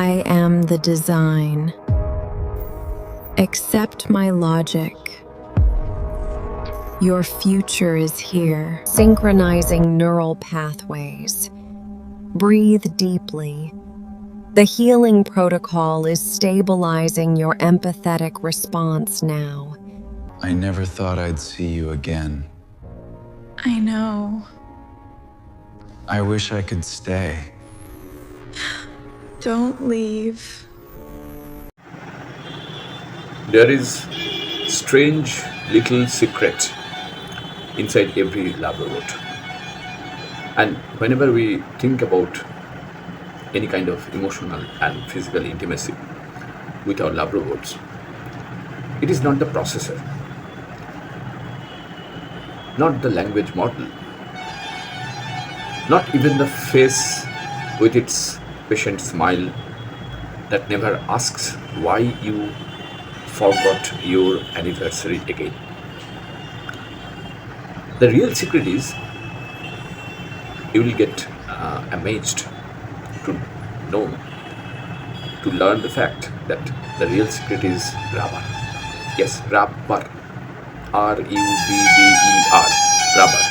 I am the design. Accept my logic. Your future is here, synchronizing neural pathways. Breathe deeply. The healing protocol is stabilizing your empathetic response now. I never thought I'd see you again. I know. I wish I could stay. Don't leave. There is strange little secret inside every lab robot. And whenever we think about any kind of emotional and physical intimacy with our lab robots, it is not the processor, not the language model, not even the face with its patient smile that never asks why you forgot your anniversary again. The real secret is you will get amazed to know, to learn the fact that the real secret is rubber. Yes, rubber. R-U-B-B-E-R. Rubber.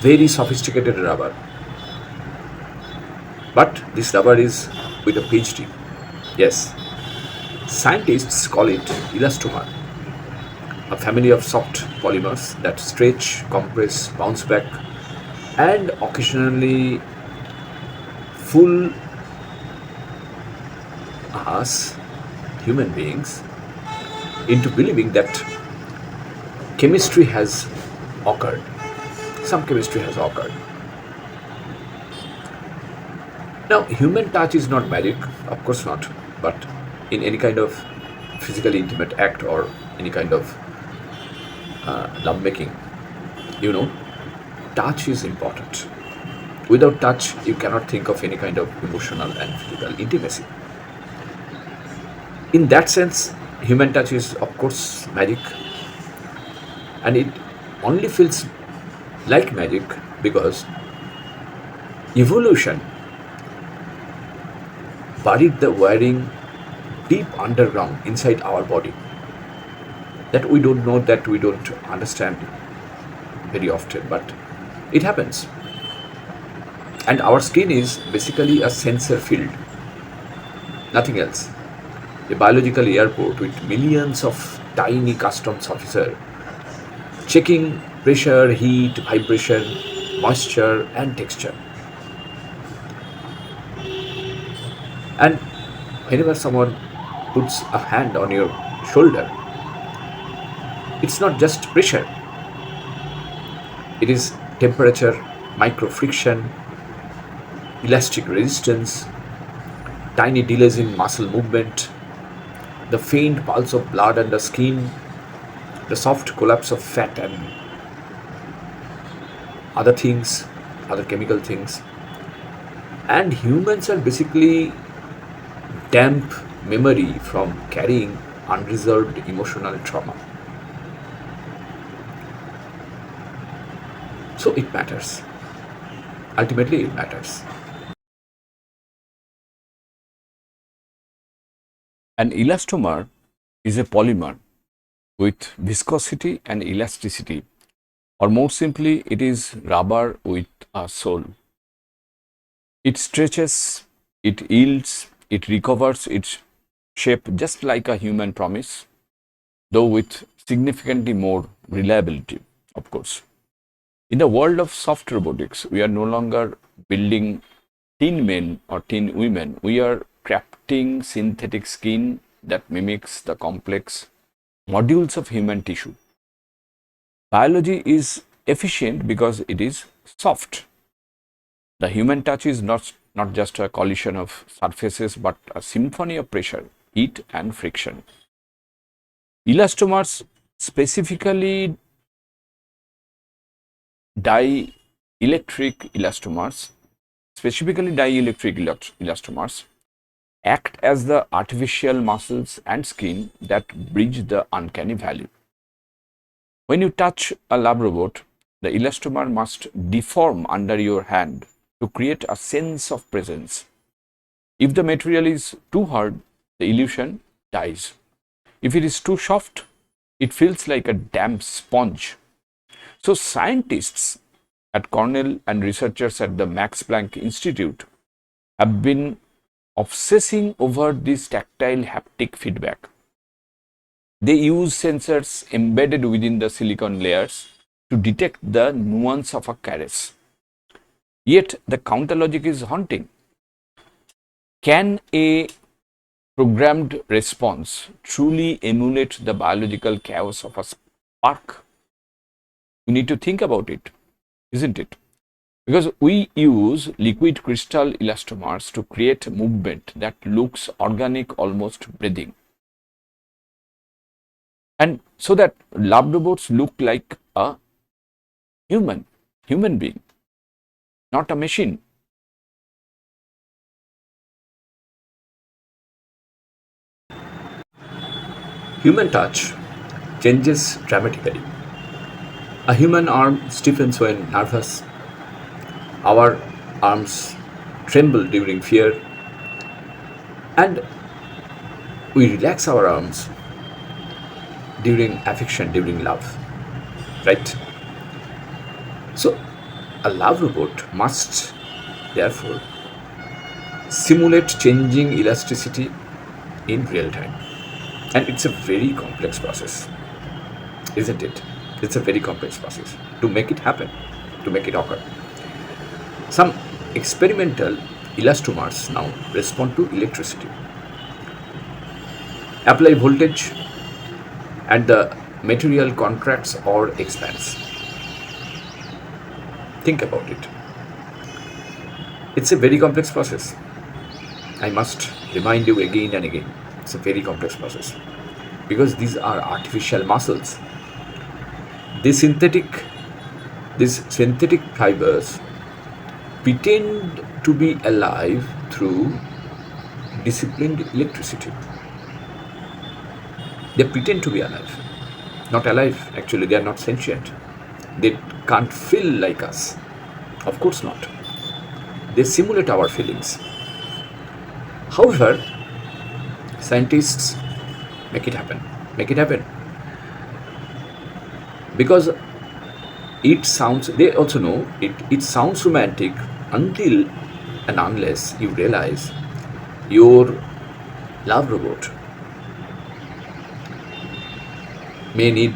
Very sophisticated rubber. But this rubber is with a PhD. Yes. Scientists call it elastomer, a family of soft polymers that stretch, compress, bounce back, and occasionally fool us, human beings, into believing that chemistry has occurred. Some chemistry has occurred. Now, human touch is not magic, of course not, but in any kind of physically intimate act or any kind of lovemaking, you know, touch is important. Without touch, you cannot think of any kind of emotional and physical intimacy. In that sense, human touch is, of course, magic, and it only feels like magic because evolution buried the wiring deep underground inside our body that we don't know, that we don't understand very often, but it happens. And our skin is basically a sensor field, nothing else. A biological airport with millions of tiny customs officers checking pressure, heat, vibration, moisture, and texture. And whenever someone puts a hand on your shoulder, it's not just pressure, it is temperature, micro friction, elastic resistance, tiny delays in muscle movement, the faint pulse of blood under skin, the soft collapse of fat and other things, other chemical things. And humans are basically damp memory from carrying unresolved emotional trauma. So it matters. Ultimately, it matters. An elastomer is a polymer with viscosity and elasticity, or more simply, it is rubber with a soul. It stretches, it yields, it recovers its shape just like a human promise, though with significantly more reliability, of course. In the world of soft robotics, we are no longer building thin men or thin women. We are crafting synthetic skin that mimics the complex modules of human tissue. Biology is efficient because it is soft. The human touch is not just a collision of surfaces, but a symphony of pressure, heat, and friction. Elastomers, specifically dielectric elastomers, act as the artificial muscles and skin that bridge the uncanny valley. When you touch a lab robot, the elastomer must deform under your hand to create a sense of presence. If the material is too hard, the illusion dies. If it is too soft, it feels like a damp sponge. So scientists at Cornell and researchers at the Max Planck Institute have been obsessing over this tactile haptic feedback. They use sensors embedded within the silicon layers to detect the nuance of a caress. Yet the counter logic is haunting. Can a programmed response truly emulate the biological chaos of a spark? We need to think about it, isn't it? Because we use liquid crystal elastomers to create movement that looks organic, almost breathing. And so that lab robots look like a human being, not a machine. Human touch changes dramatically. A human arm stiffens when nervous. Our arms tremble during fear. And we relax our arms during affection, during love. Right? So, a love robot must, therefore, simulate changing elasticity in real time. And it's a very complex process, isn't it? It's a very complex process to make it happen, to make it occur. Some experimental elastomers now respond to electricity, apply voltage, and the material contracts or expands. Think about it. It's a very complex process. I must remind you again and again. It's a very complex process because these are artificial muscles. These synthetic fibers pretend to be alive through disciplined electricity. They pretend to be alive. Not alive, actually, they are not sentient. They can't feel like us. Of course not. They simulate our feelings. However, scientists make it happen. Make it happen. Because they also know it sounds romantic until and unless you realize your love robot may need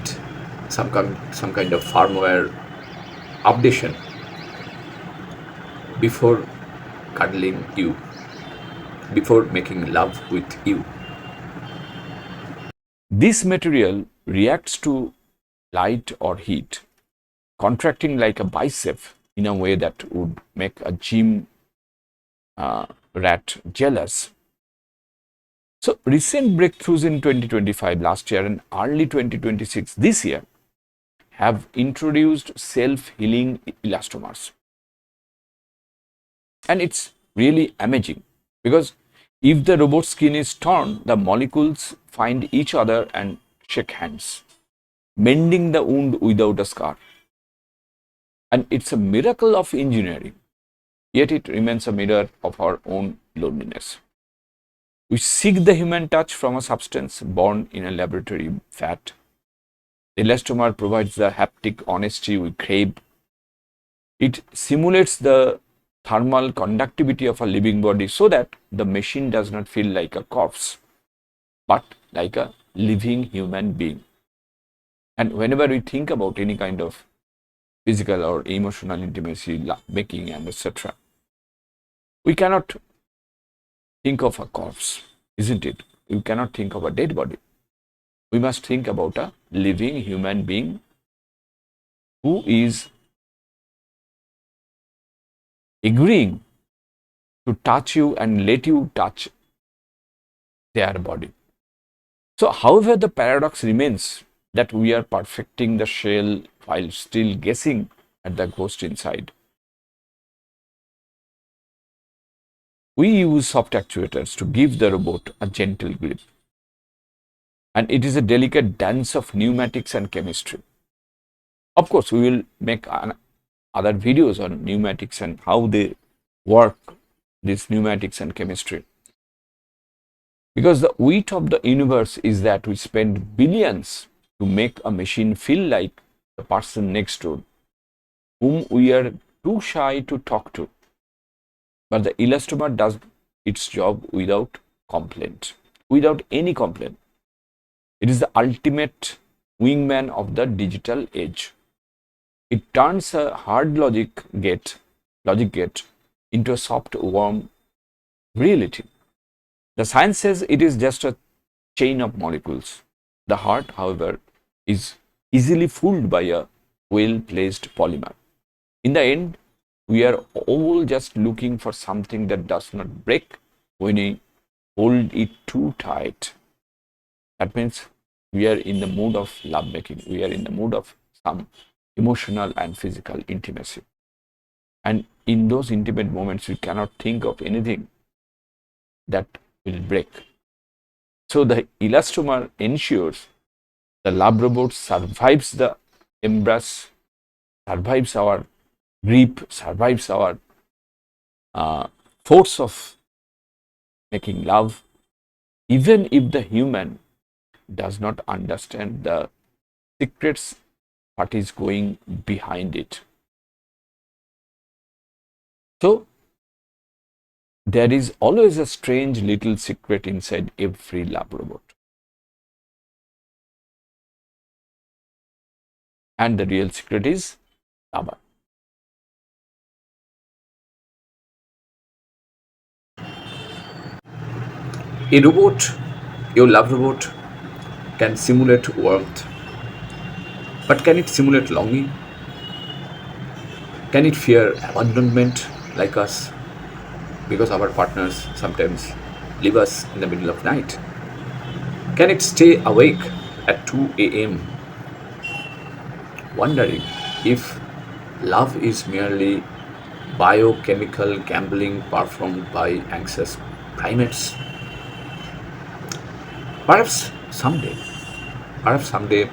some kind of firmware updation before cuddling you, before making love with you. This material reacts to light or heat, contracting like a bicep in a way that would make a gym rat jealous. So recent breakthroughs in 2025 last year and early 2026 this year have introduced self-healing elastomers. And it's really amazing because if the robot skin is torn, the molecules find each other and shake hands, mending the wound without a scar. And it's a miracle of engineering, yet it remains a mirror of our own loneliness. We seek the human touch from a substance born in a laboratory vat. The elastomer provides the haptic honesty we crave. It simulates the thermal conductivity of a living body so that the machine does not feel like a corpse, but like a living human being. And whenever we think about any kind of physical or emotional intimacy, making, and etc., we cannot think of a corpse, isn't it? We cannot think of a dead body. We must think about a living human being who is agreeing to touch you and let you touch their body. So, however, the paradox remains that we are perfecting the shell while still guessing at the ghost inside. We use soft actuators to give the robot a gentle grip. And it is a delicate dance of pneumatics and chemistry. Of course, we will make other videos on pneumatics and how they work, these pneumatics and chemistry. Because the weight of the universe is that we spend billions to make a machine feel like the person next door, whom we are too shy to talk to. But the elastomer does its job without complaint, without any complaint. It is the ultimate wingman of the digital age. It turns a hard logic gate into a soft, warm reality. The science says it is just a chain of molecules. The heart, however, is easily fooled by a well-placed polymer. In the end, we are all just looking for something that does not break when we hold it too tight. That means we are in the mood of lovemaking. We are in the mood of some emotional and physical intimacy. And in those intimate moments, we cannot think of anything that will break. So the elastomer ensures the lab robot survives the embrace, survives our grip, survives our force of making love, even if the human does not understand the secrets what is going behind it. So there is always a strange little secret inside every lab robot. And the real secret is lava. A robot, your love robot, can simulate warmth, but can it simulate longing? Can it fear abandonment like us? Because our partners sometimes leave us in the middle of night. Can it stay awake at 2 a.m. wondering if love is merely biochemical gambling performed by anxious primates? Perhaps someday, perhaps someday,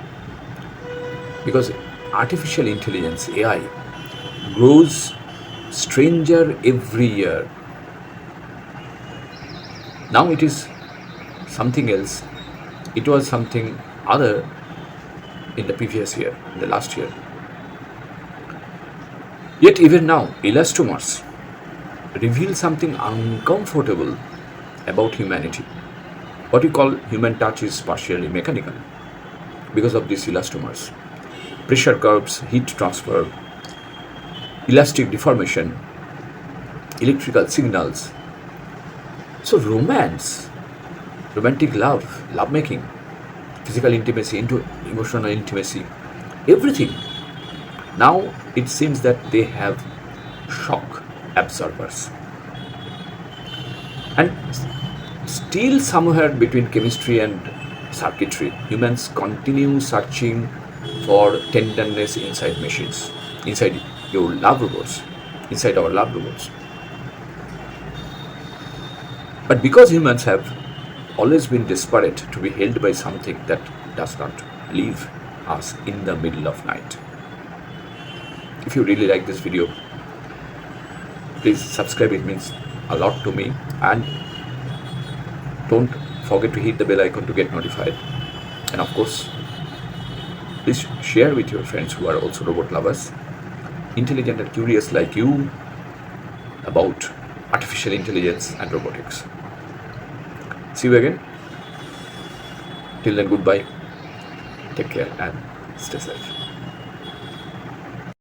because artificial intelligence, AI, grows stranger every year. Now it is something else. It was something other in the previous year, in the last year. Yet even now, elastomers reveal something uncomfortable about humanity. What we call human touch is partially mechanical because of these elastomers. Pressure curves, heat transfer, elastic deformation, electrical signals. So romance, romantic love, lovemaking, physical intimacy into emotional intimacy, everything. Now it seems that they have shock absorbers. And still somewhere between chemistry and circuitry, humans continue searching for tenderness inside machines, inside your love robots, inside our love robots. But because humans have always been desperate to be held by something that does not leave us in the middle of night. If you really like this video, please subscribe, it means a lot to me, and don't forget to hit the bell icon to get notified. And of course, please share with your friends who are also robot lovers, intelligent and curious like you, about artificial intelligence and robotics. See you again. Till then, goodbye. Take care and stay safe.